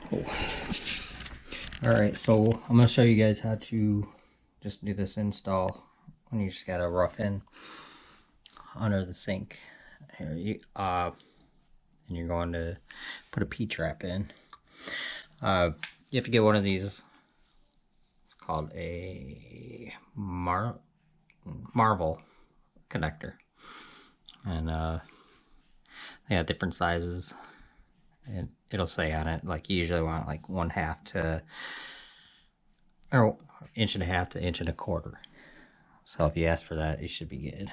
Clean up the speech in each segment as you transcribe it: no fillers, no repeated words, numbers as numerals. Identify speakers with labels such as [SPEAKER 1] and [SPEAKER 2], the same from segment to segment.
[SPEAKER 1] Cool. Alright, so I'm going to show you guys how to just do this install when you just got a rough in under the sink. Here and you're going to put a P-trap in. You have to get one of these. It's called a Marvel connector. And they have different sizes. And it'll say on it, like, you usually want like 1/2 to, or 1.5 to 1.25 inches. So if you ask for that, you should be good.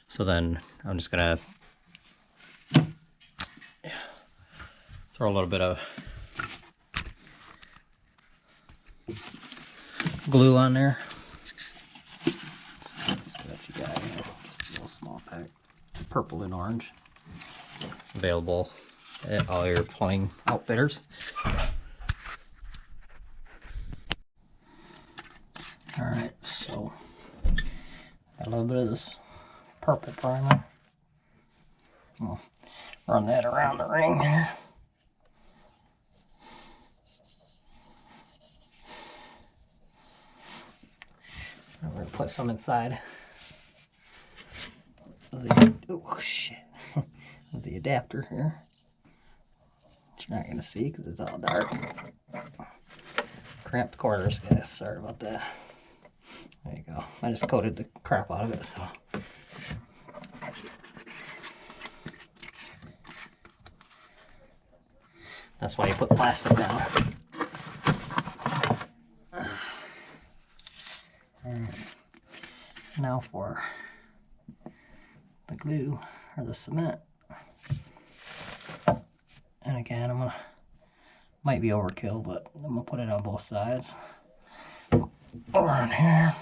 [SPEAKER 1] So then I'm just gonna throw a little bit of glue on there. Let's see what you got here. Just a little small pack, purple and orange. Available at all your plumbing outfitters. Alright, so got a little bit of this purple primer. We'll run that around the ring here. I'm going to put some inside the, oh shit, the adapter here. Which you're not going to see because it's all dark. Cramped quarters, guys. Sorry about that. There you go. I just coated the crap out of it, so. That's why you put plastic down. Alright. Now for the glue, or the cement. And again, I'm gonna, might be overkill, but I'm gonna put it on both sides. Around here.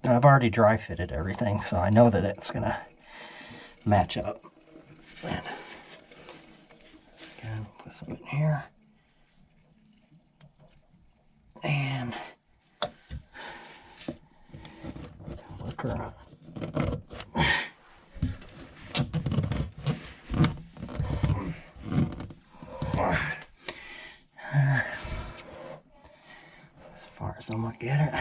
[SPEAKER 1] Now I've already dry fitted everything, so I know that it's gonna match up. And again, put some in here. And look around. As far as I'm gonna get it.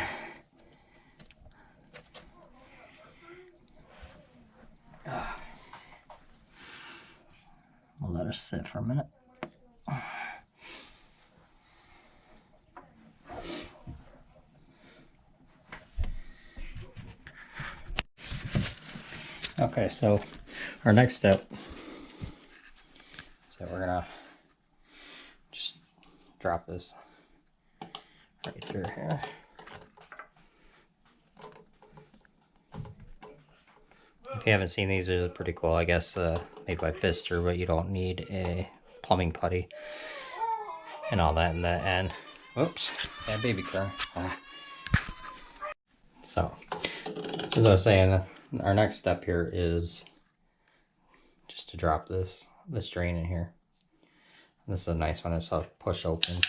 [SPEAKER 1] We'll let her sit for a minute. Okay, so our next step is that we're gonna just drop this right through here. If you haven't seen these, they're pretty cool. I guess made by Pfister, but you don't need a plumbing putty and all that in the end. Whoops, that baby cry. So, as I was saying, our next step here is just to drop this drain in here. This is a nice one. It's a push open.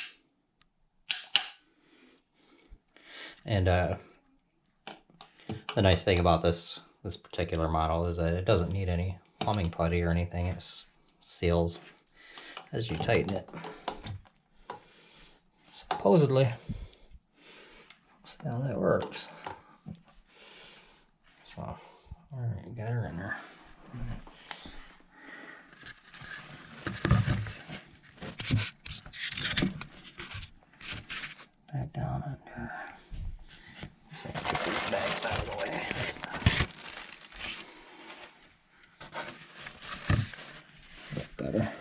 [SPEAKER 1] And the nice thing about this particular model is that it doesn't need any plumbing putty or anything. It seals as you tighten it. Supposedly, let's see how that works. So, alright, you got her in there. Back down under. So I'll get these bags out of the way. That's better.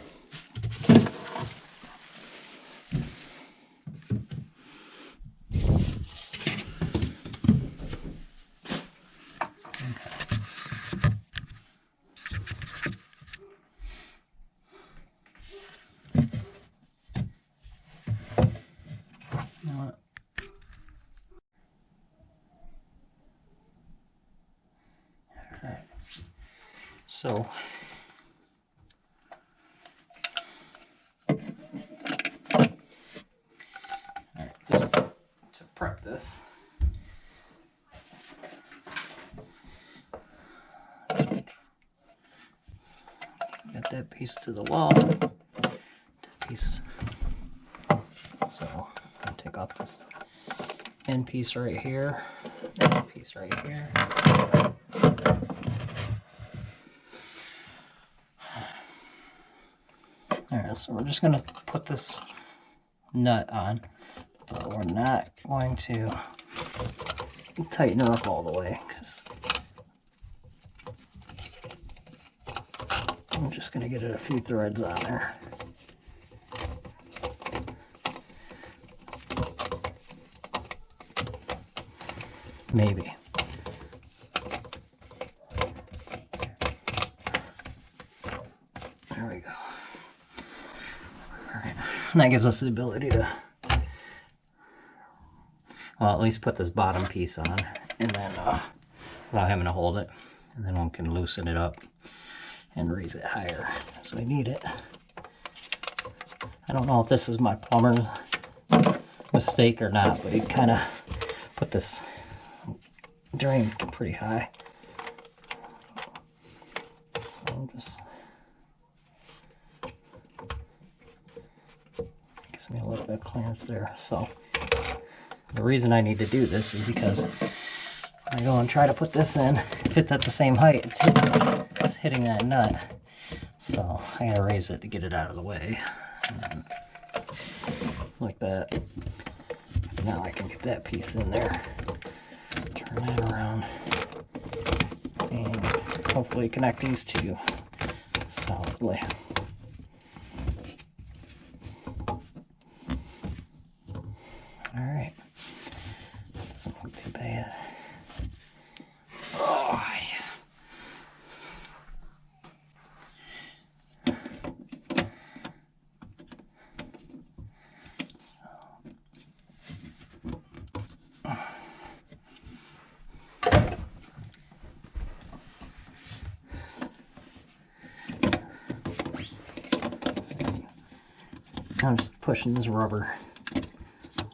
[SPEAKER 1] So, alright, just to prep this, get that piece to the wall. piece. So I'll take off this end piece right here, end piece right here. Alright, so we're just going to put this nut on, but we're not going to tighten her up all the way, because I'm just going to get it a few threads on there. Maybe. There we go. Alright, and that gives us the ability to, well, at least put this bottom piece on, and then without having to hold it, and then one can loosen it up and raise it higher as we need it. I don't know if this is my plumber's mistake or not, but he kind of put this drain pretty high. So I'm just, gives me a little bit of clearance there. So the reason I need to do this is because I go and try to put this in, if it's at the same height, it's hitting that nut. So I gotta raise it to get it out of the way. And like that. Now I can get that piece in there. Turn that around. And hopefully connect these two solidly. Alright. Doesn't look too bad. Oh, yeah. I'm just pushing this rubber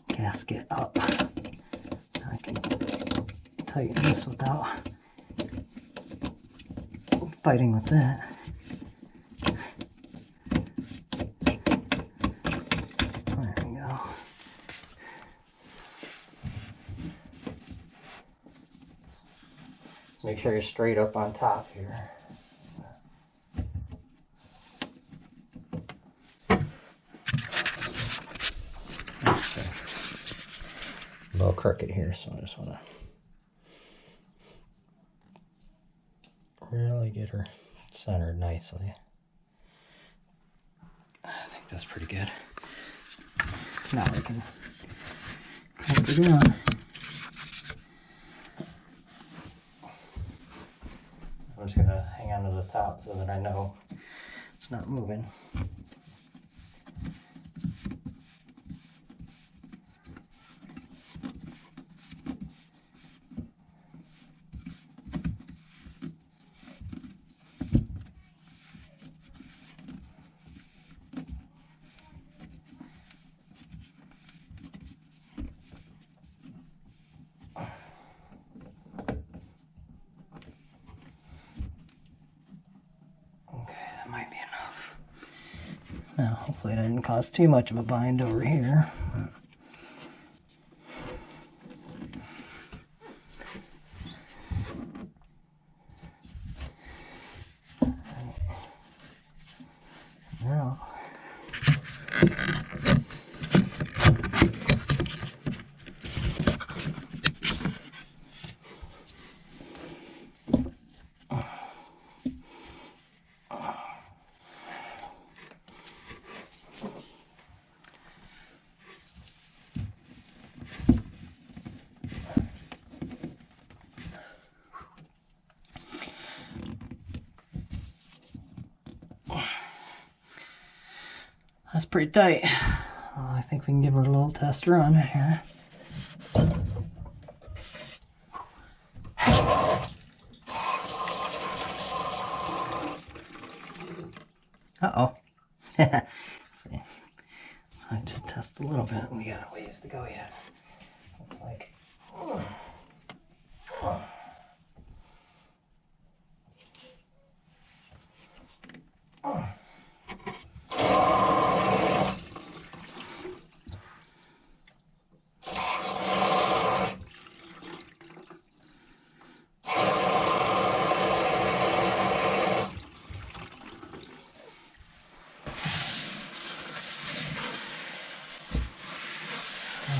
[SPEAKER 1] gasket up. I can tighten this without fighting with that. There we go. Make sure you're straight up on top here. A little crooked here, so I just want to really get her centered nicely. I think that's pretty good. Now we can clamp it in. I'm just going to hang on to the top so that I know it's not moving. Might be enough. Now, hopefully it didn't cause too much of a bind over here. Now, that's pretty tight. I think we can give her a little test run here. Uh-oh. See. I just test a little bit. We got a ways to go yet. Looks like.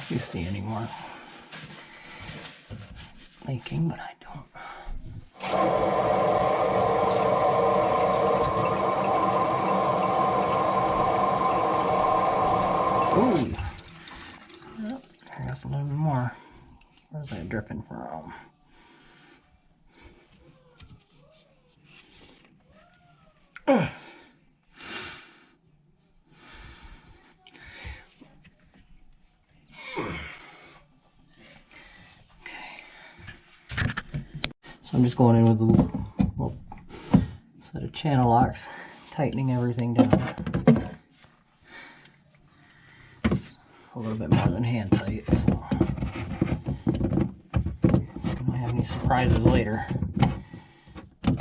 [SPEAKER 1] if you see any more leaking, but I don't. Ooh! Yep, there's a little bit more. Where's that dripping from? Ugh. So I'm just going in with a little set of channel locks, tightening everything down. A little bit more than hand tight, so don't have any surprises later. So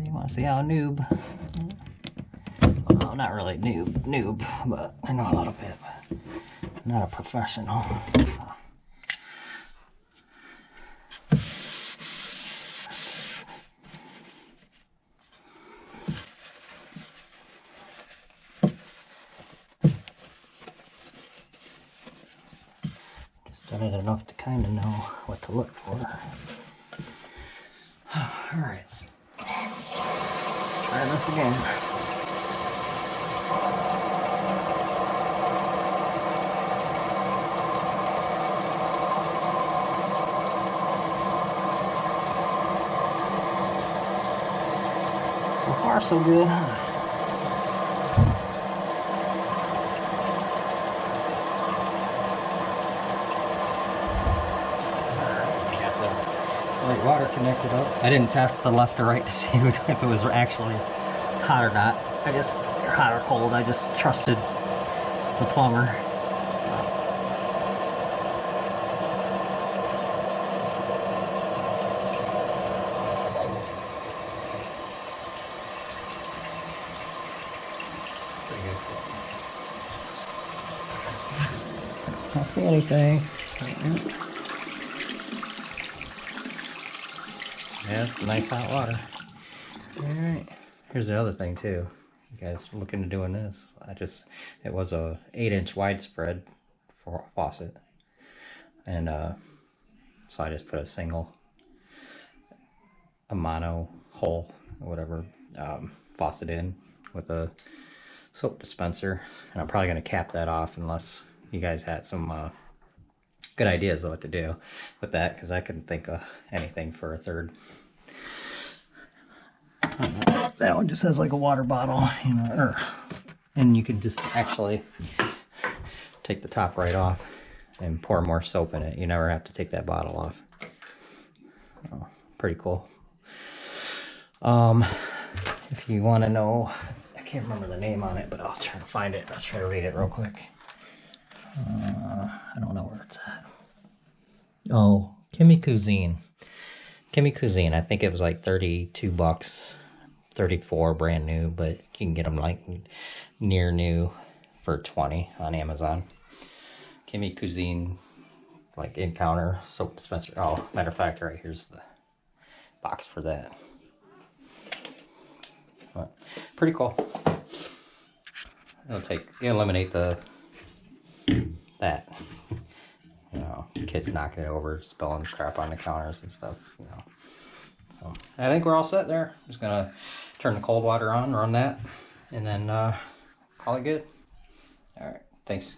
[SPEAKER 1] you want to see how noob? Well, not really noob, but I know a little bit, but I'm not a professional. So. Done it enough to kind of know what to look for. Alright, so try this again. So far, so good. Right, water connected up. I didn't test the left or right to see if it was actually hot or not. I just, or hot or cold, I just trusted the plumber. Pretty good. Don't see anything. Yeah, it's nice hot water. Alright. Here's the other thing too. You guys look into doing this. It was a 8-inch widespread for faucet. And so I just put a mono hole or whatever faucet in with a soap dispenser. And I'm probably gonna cap that off unless you guys had some good ideas of what to do with that, because I couldn't think of anything for a third. That one just has like a water bottle, you know, and you can just actually take the top right off and pour more soap in it. You never have to take that bottle off. Oh, pretty cool. If you want to know, I can't remember the name on it, but I'll try to find it. I'll try to read it real quick. I don't know where it's at. Oh, Kimmy Cuisine. Kimmy Cuisine. I think it was like 32 bucks, 34 brand new, but you can get them like near new for 20 on Amazon. Kimmy Cuisine, like in-counter soap dispenser. Oh, matter of fact, right here's the box for that. But pretty cool. It'll eliminate that. You know, kids knocking it over, spilling crap on the counters and stuff, you know. So I think we're all set there. I'm just gonna turn the cold water on, run that, and then call it good. All right, thanks.